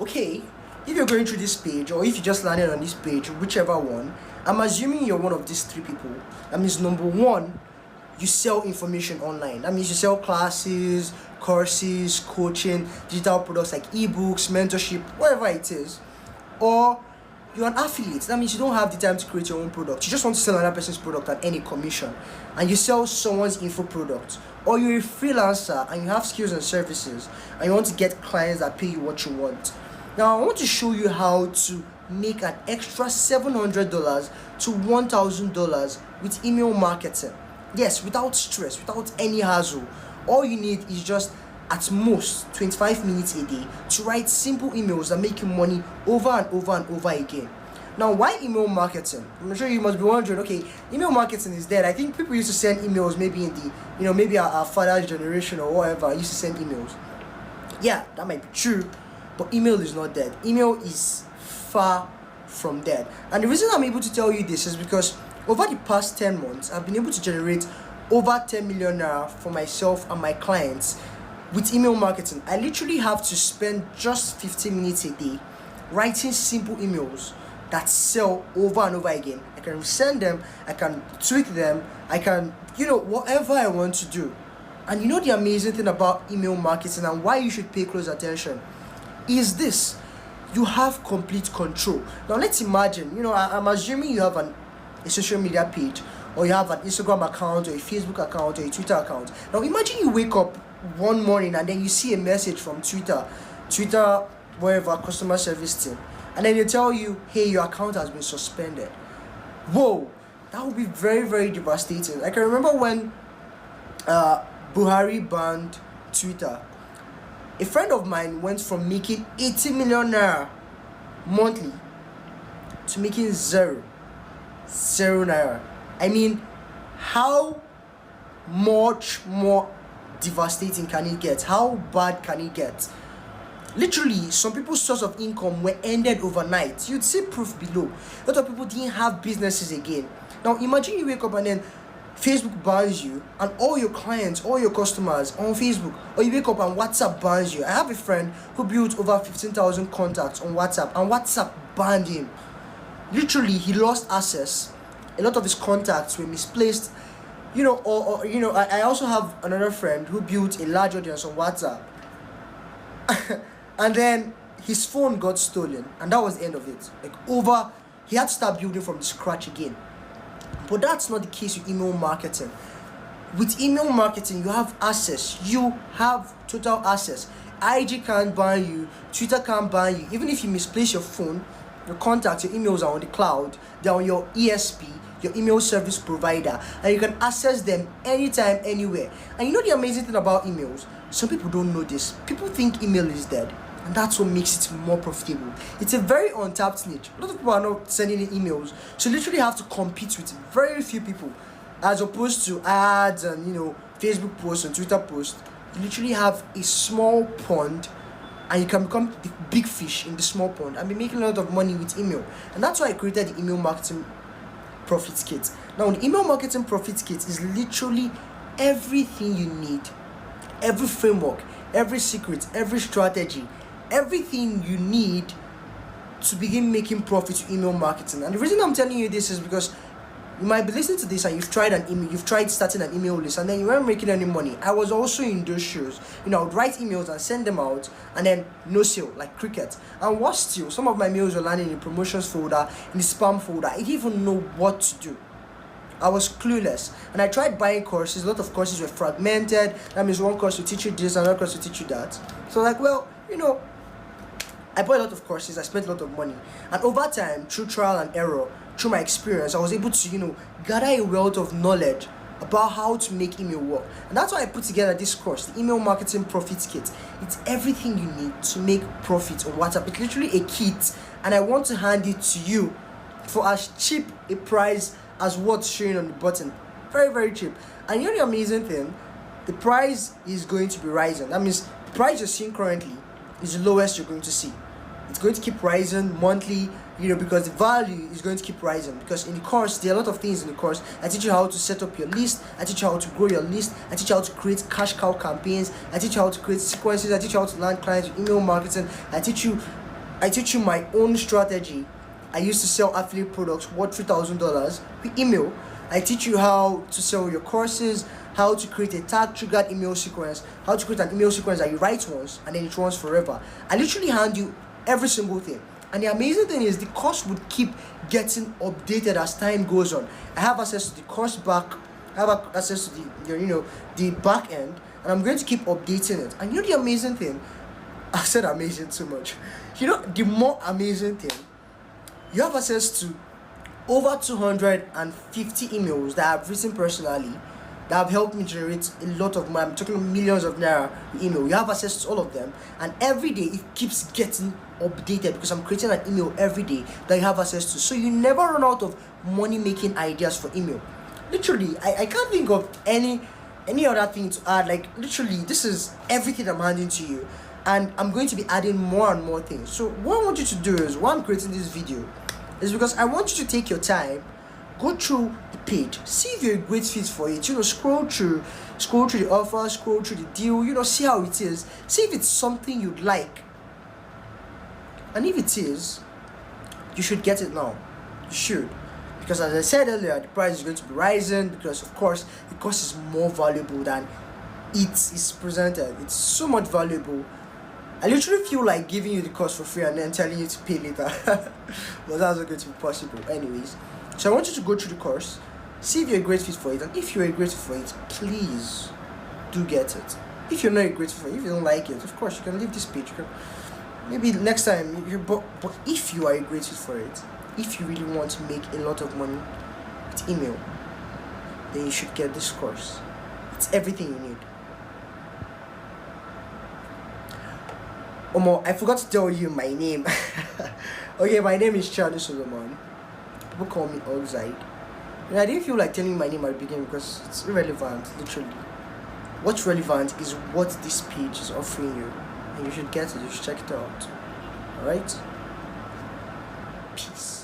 Okay, if you're going through this page or if you just landed on this page, whichever one, I'm assuming you're one of these three people. That means number one, you sell information online. That means you sell classes, courses, coaching, digital products like ebooks, mentorship, whatever it is. Or you're an affiliate. That means you don't have the time to create your own product. You just want to sell another person's product at any commission. And you sell someone's info product. Or you're a freelancer and you have skills and services and you want to get clients that pay you what you want. Now I want to show you how to make an extra $700 to $1,000 with email marketing. Yes, without stress, without any hassle. All you need is just at most 25 minutes a day to write simple emails that make you money over and over and over again. Now, why email marketing? I'm sure you must be wondering, okay, email marketing is dead. I think people used to send emails maybe in the, maybe our father's generation or whatever used to send emails. Yeah, that might be true, but email is not dead. Email is far from dead. And the reason I'm able to tell you this is because over the past 10 months, I've been able to generate over 10 million naira for myself and my clients with email marketing. I literally have to spend just 15 minutes a day writing simple emails that sell over and over again. I can send them, I can tweak them, I can, whatever I want to do. And the amazing thing about email marketing and why you should pay close attention is this: you have complete control. Now let's imagine, I'm assuming you have a social media page, or you have an Instagram account, or a Facebook account, or a Twitter account. Now imagine you wake up one morning and then you see a message from Twitter, wherever, customer service team, and then they tell you, hey, your account has been suspended. Whoa, that would be very, very devastating. I can remember when Buhari banned Twitter. A friend of mine went from making 80 million naira monthly to making zero naira. I mean, how much more devastating can it get? How bad can it get? Literally, some people's source of income were ended overnight. You'd see proof below. A lot of people didn't have businesses again. Now imagine you wake up and then Facebook bans you and all your clients, all your customers on Facebook, or you wake up and WhatsApp bans you. I have a friend who built over 15,000 contacts on WhatsApp and WhatsApp banned him. Literally, he lost access. A lot of his contacts were misplaced. I also have another friend who built a large audience on WhatsApp. And then his phone got stolen, and that was the end of it. He had to start building from scratch again. But that's not the case with email marketing. With email marketing, you have access. You have total access. IG can't ban you, Twitter can't ban you. Even if you misplace your phone, your contacts, your emails are on the cloud. They're on your ESP, your email service provider, and you can access them anytime, anywhere. And the amazing thing about emails, some people don't know this. People think email is dead, and that's what makes it more profitable. It's a very untapped niche. A lot of people are not sending in emails, so you literally have to compete with very few people, as opposed to ads and Facebook posts and Twitter posts. You literally have a small pond, and you can become the big fish in the small pond and be making a lot of money with email. And that's why I created the email marketing profit kit. Now, the email marketing profit kit is literally everything you need, every framework, every secret, every strategy, everything you need to begin making profits with email marketing. And the reason I'm telling you this is because you might be listening to this and you've tried starting an email list and then you weren't making any money. I was also in those shoes. I would write emails and send them out and then no sale, like cricket. And what still, some of my mails were landing in the promotions folder, in the spam folder. I didn't even know what to do. I was clueless. And I tried buying courses. A lot of courses were fragmented. That means one course will teach you this, another course will teach you that. So I bought a lot of courses, I spent a lot of money. And over time, through trial and error, through my experience, I was able to, gather a wealth of knowledge about how to make email work. And that's why I put together this course, the Email Marketing Profit Kit. It's everything you need to make profit on WhatsApp. It's literally a kit, and I want to hand it to you for as cheap a price as what's showing on the button. Very, very cheap. And the amazing thing, the price is going to be rising. That means the price you're seeing currently is the lowest you're going to see. It's going to keep rising monthly, because the value is going to keep rising. Because in the course, there are a lot of things in the course. I teach you how to set up your list. I teach you how to grow your list. I teach you how to create cash cow campaigns. I teach you how to create sequences. I teach you how to land clients with email marketing. I teach you I teach you my own strategy. I used to sell affiliate products worth $3,000 with email. I teach you how to sell your courses, how to create a tag triggered email sequence, how to create an email sequence that you write once and then it runs forever. I literally hand you every single thing. And the amazing thing is the course would keep getting updated as time goes on. I have access to the course back, I have access to the back end, and I'm going to keep updating it. And the amazing thing, I said amazing too much. The more amazing thing, you have access to over 250 emails that I've written personally that have helped me generate a lot of money. I'm talking millions of naira email. You have access to all of them, and every day it keeps getting updated because I'm creating an email every day that you have access to. So you never run out of money making ideas for email. Literally, I can't think of any other thing to add. Like literally, this is everything I'm handing to you, and I'm going to be adding more and more things. So what I want you to do is, why I'm creating this video is because I want you to take your time, go through the page, see if you're a great fit for it. Scroll through the offer, scroll through the deal. See how it is. See if it's something you'd like. And if it is, you should get it now. You should, because as I said earlier, the price is going to be rising because of course the course is more valuable than it is presented. It's so much valuable. I literally feel like giving you the course for free and then telling you to pay later. But that's not going to be possible. Anyways, so I want you to go through the course, see if you're a great fit for it, and if you're a great fit for it, please do get it. If you're not a great fit for it, if you don't like it, of course you can leave this page. Maybe next time. But if you are a great fit for it, if you really want to make a lot of money with email, then you should get this course. It's everything you need. Omo, I forgot to tell you my name. Okay, my name is Charlie Solomon. People call me Oxide. And I didn't feel like telling you my name at the beginning because it's irrelevant, literally. What's relevant is what this page is offering you. And you should get it, you should check it out. Alright? Peace.